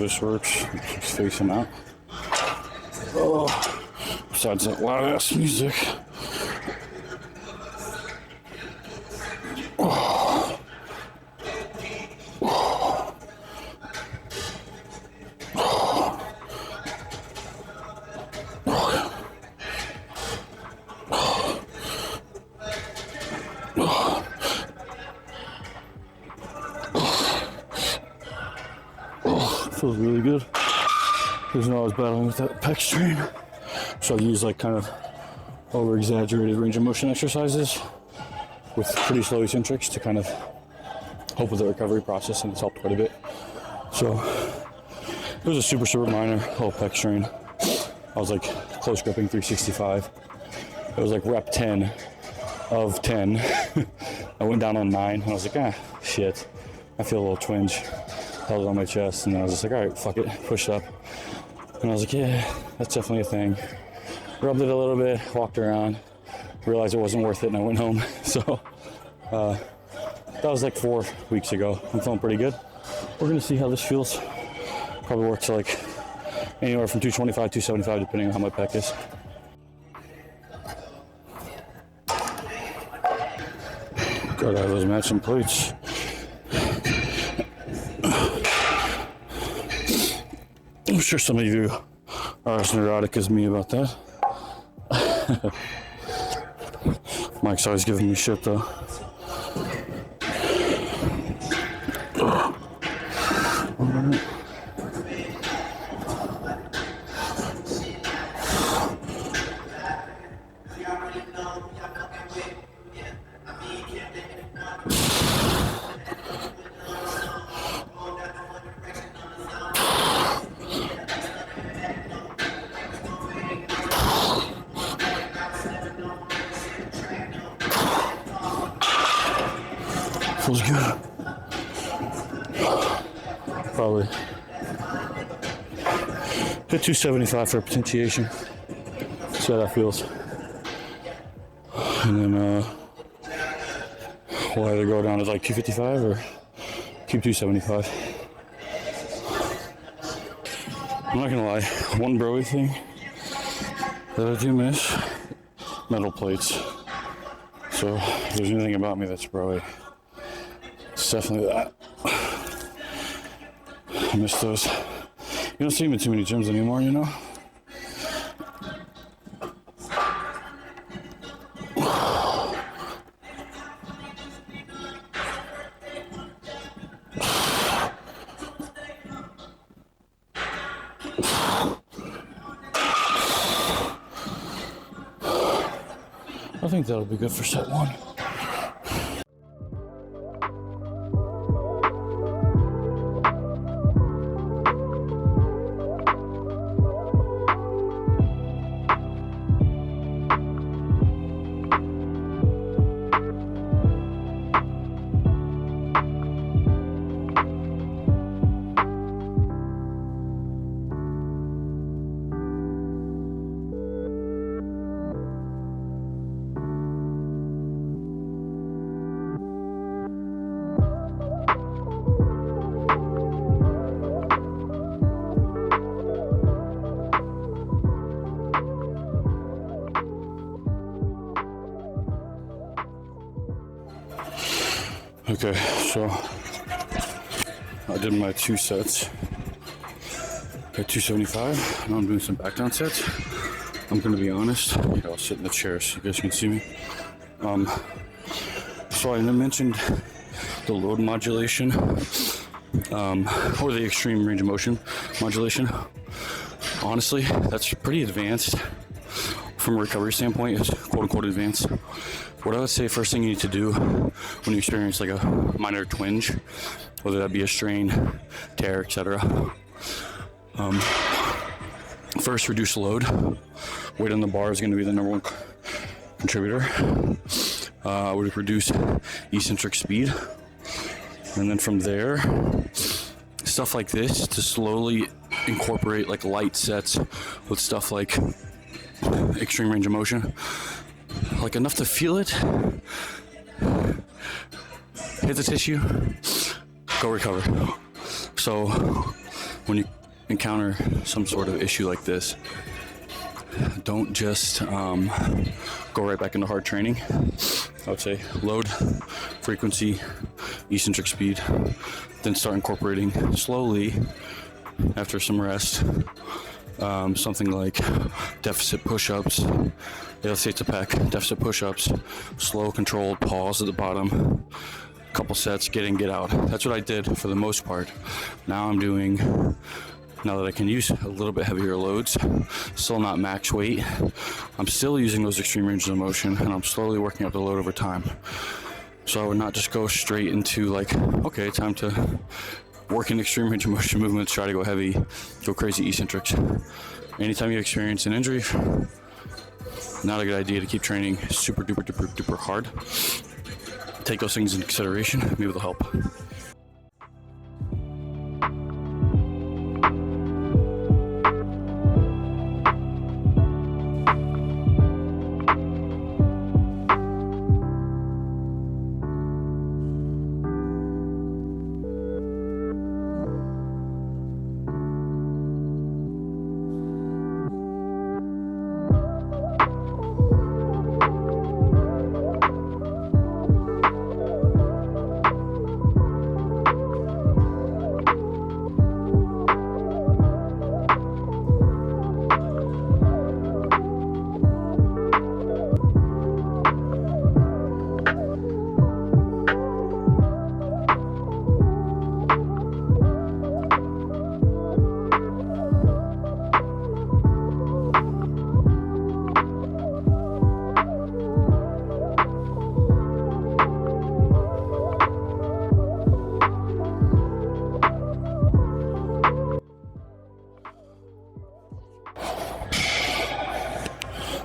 this works. Just face him out. Oh, besides that loud ass music. Oh. Oh. Feels really good. Because I was battling with that pec strain, so I use like kind of over-exaggerated range of motion exercises with pretty slow eccentrics to kind of help with the recovery process, and it's helped quite a bit. So it was a super minor little pec strain. I was like close gripping 365. It was like rep 10 of 10. I went down on 9 and I was like, shit. I feel a little twinge. Held it on my chest, and then I was just like, all right, fuck it, pushed up. And I was like, yeah, that's definitely a thing. Rubbed it a little bit, walked around, realized it wasn't worth it, and I went home. So that was like 4 weeks ago. I'm feeling pretty good. We're gonna see how this feels. Probably works like anywhere from 225, 275, depending on how my pec is. Gotta have those matching plates. I'm sure some of you are as neurotic as me about that. Mike's always giving me shit though. Feels good. Probably hit 275 for potentiation. See how that feels. And then we'll either go down to like 255 or keep 275. I'm not gonna lie, one broy thing that I do miss, metal plates. So if there's anything about me that's broy, it's definitely that. I miss those. You don't see them in too many gyms anymore, you know? I think that'll be good for set 1. Okay, so I did my 2 sets at 275. Now I'm doing some back down sets. I'm gonna be honest. Here, I'll sit in the chair so you guys can see me. So I mentioned the load modulation, or the extreme range of motion modulation. Honestly, that's pretty advanced from a recovery standpoint. It's quote unquote advanced. What I would say first thing you need to do when you experience like a minor twinge, whether that be a strain, tear, etc. First, reduce load. Weight on the bar is going to be the number one contributor. I would reduce eccentric speed. And then from there, stuff like this to slowly incorporate like light sets with stuff like extreme range of motion. Like enough to feel it, hit the tissue, go recover. So when you encounter some sort of issue like this, don't just go right back into hard training. I would say load, frequency, eccentric speed, then start incorporating slowly after some rest. Something like deficit push-ups. Yeah, let's say it's a pack. Deficit push-ups, slow, controlled pause at the bottom, couple sets, get in, get out. That's what I did for the most part. Now I'm doing, now that I can use a little bit heavier loads, still not max weight, I'm still using those extreme ranges of motion, and I'm slowly working up the load over time. So I would not just go straight into like, okay, time to work in extreme range of motion movements, try to go heavy, go crazy eccentrics. Anytime you experience an injury, not a good idea to keep training super duper duper duper hard. Take those things into consideration, maybe it'll help.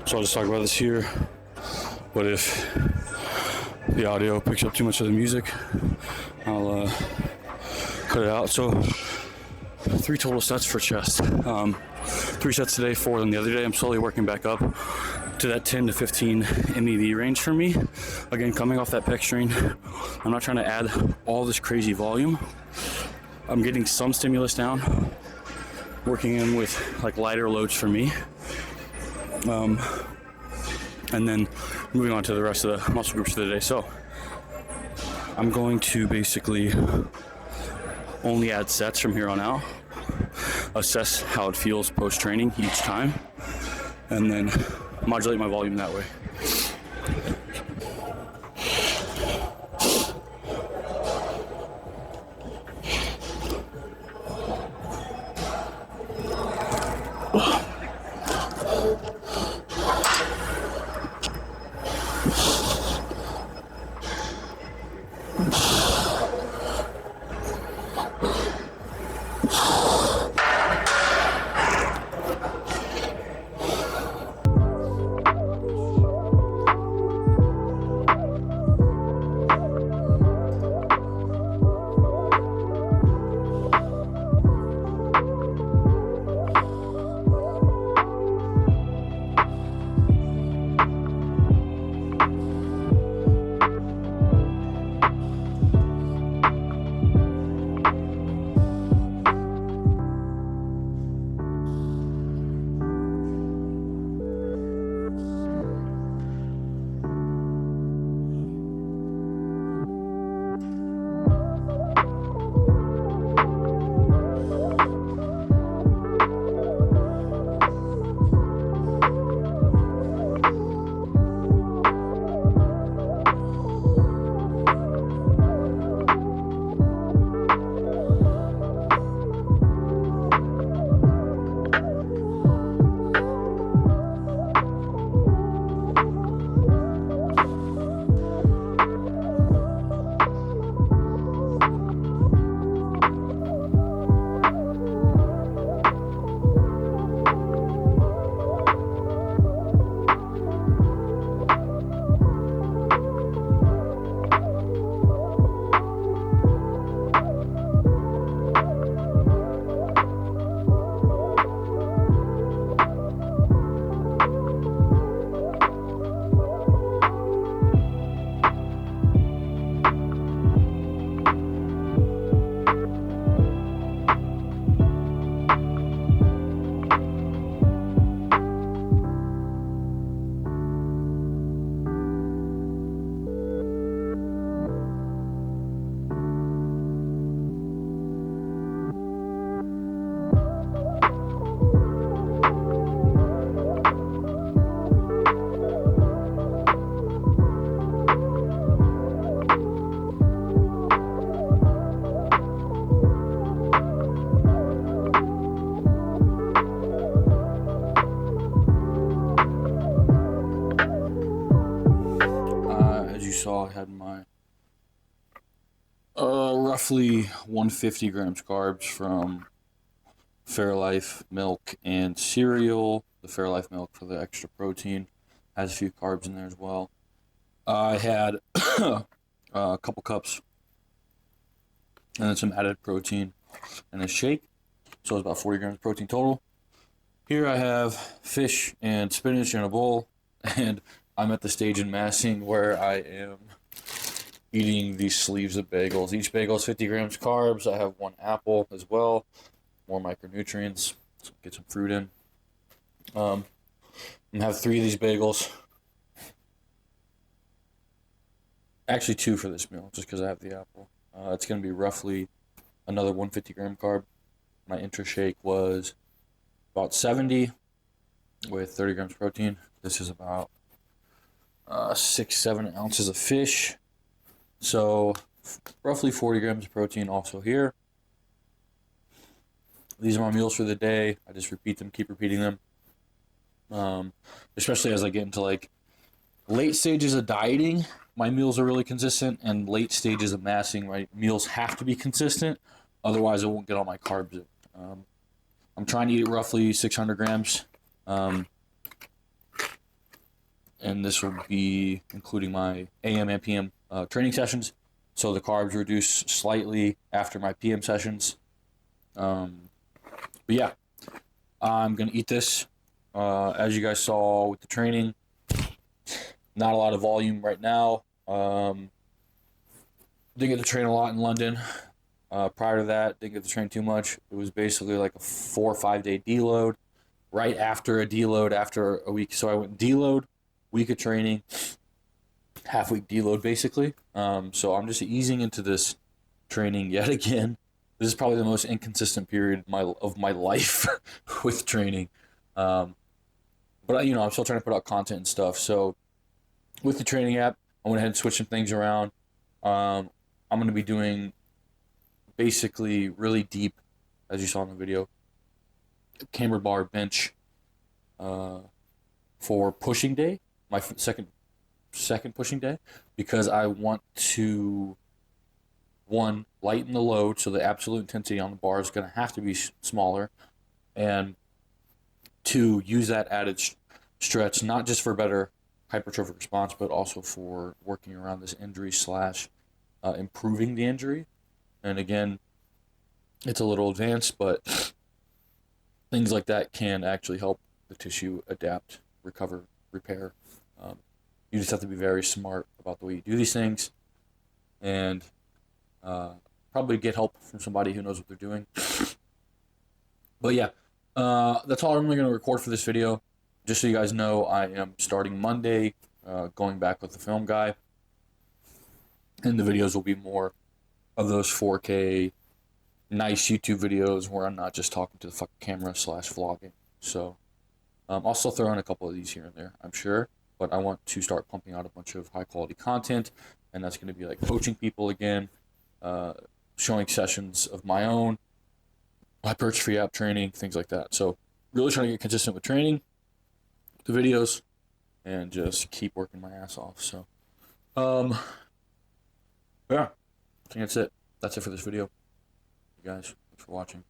So I'll just talk about this here. But if the audio picks up too much of the music, I'll cut it out. So 3 total sets for chest. 3 sets today, 4 than the other day. I'm slowly working back up to that 10 to 15 MEV range for me. Again, coming off that pec strain, I'm not trying to add all this crazy volume. I'm getting some stimulus down, working in with like lighter loads for me. And then moving on to the rest of the muscle groups for the day. So I'm going to basically only add sets from here on out, assess how it feels post-training each time, and then modulate my volume that way. saw I had my roughly 150 grams carbs from Fairlife milk and cereal. The Fairlife milk for the extra protein has a few carbs in there as well. I had a couple cups and then some added protein and a shake, so it's about 40 grams of protein total. Here I have fish and spinach in a bowl, and I'm at the stage in massing where I am eating these sleeves of bagels. Each bagel is 50 grams carbs. I have one apple as well, more micronutrients, so get some fruit in. I'm gonna have 3 of these bagels. Actually 2 for this meal, just because I have the apple. It's gonna be roughly another 150 gram carb. My intra shake was about 70 with 30 grams protein. This is about 6-7 ounces of fish, so roughly 40 grams of protein also here. These are my meals for the day. I just repeat them, keep repeating them, especially as I get into like late stages of dieting. My meals are really consistent, and late stages of massing, my meals have to be consistent, otherwise I won't get all my carbs in. I'm trying to eat roughly 600 grams, and this will be including my AM and PM training sessions, so the carbs reduce slightly after my PM sessions. But yeah, I'm going to eat this. As you guys saw with the training, not a lot of volume right now. Didn't get to train a lot in London. Prior to that, didn't get to train too much. It was basically like a 4 or 5 day deload. Right after a deload, after a week. So I went deload, week of training, half week deload basically. So I'm just easing into this training yet again. This is probably the most inconsistent period of my life with training. But I'm still trying to put out content and stuff. So with the training app, I went ahead and switched some things around. I'm going to be doing basically really deep, as you saw in the video, camber bar bench for pushing day, my second pushing day, because I want to, one, lighten the load, so the absolute intensity on the bar is going to have to be smaller, and 2, use that added stretch not just for better hypertrophic response, but also for working around this injury / improving the injury. And again, it's a little advanced, but things like that can actually help the tissue adapt, recover, repair. You just have to be very smart about the way you do these things, and probably get help from somebody who knows what they're doing. But yeah, that's all I'm really going to record for this video. Just so you guys know, I am starting Monday, going back with the film guy, and the videos will be more of those 4K nice YouTube videos where I'm not just talking to the fucking camera / vlogging. So I'll still throw in a couple of these here and there, I'm sure, but I want to start pumping out a bunch of high quality content, and that's going to be like coaching people again, showing sessions of my own, hypertrophy app training, things like that. So really trying to get consistent with training, the videos, and just keep working my ass off. So yeah, I think that's it for this video. You guys, thanks for watching.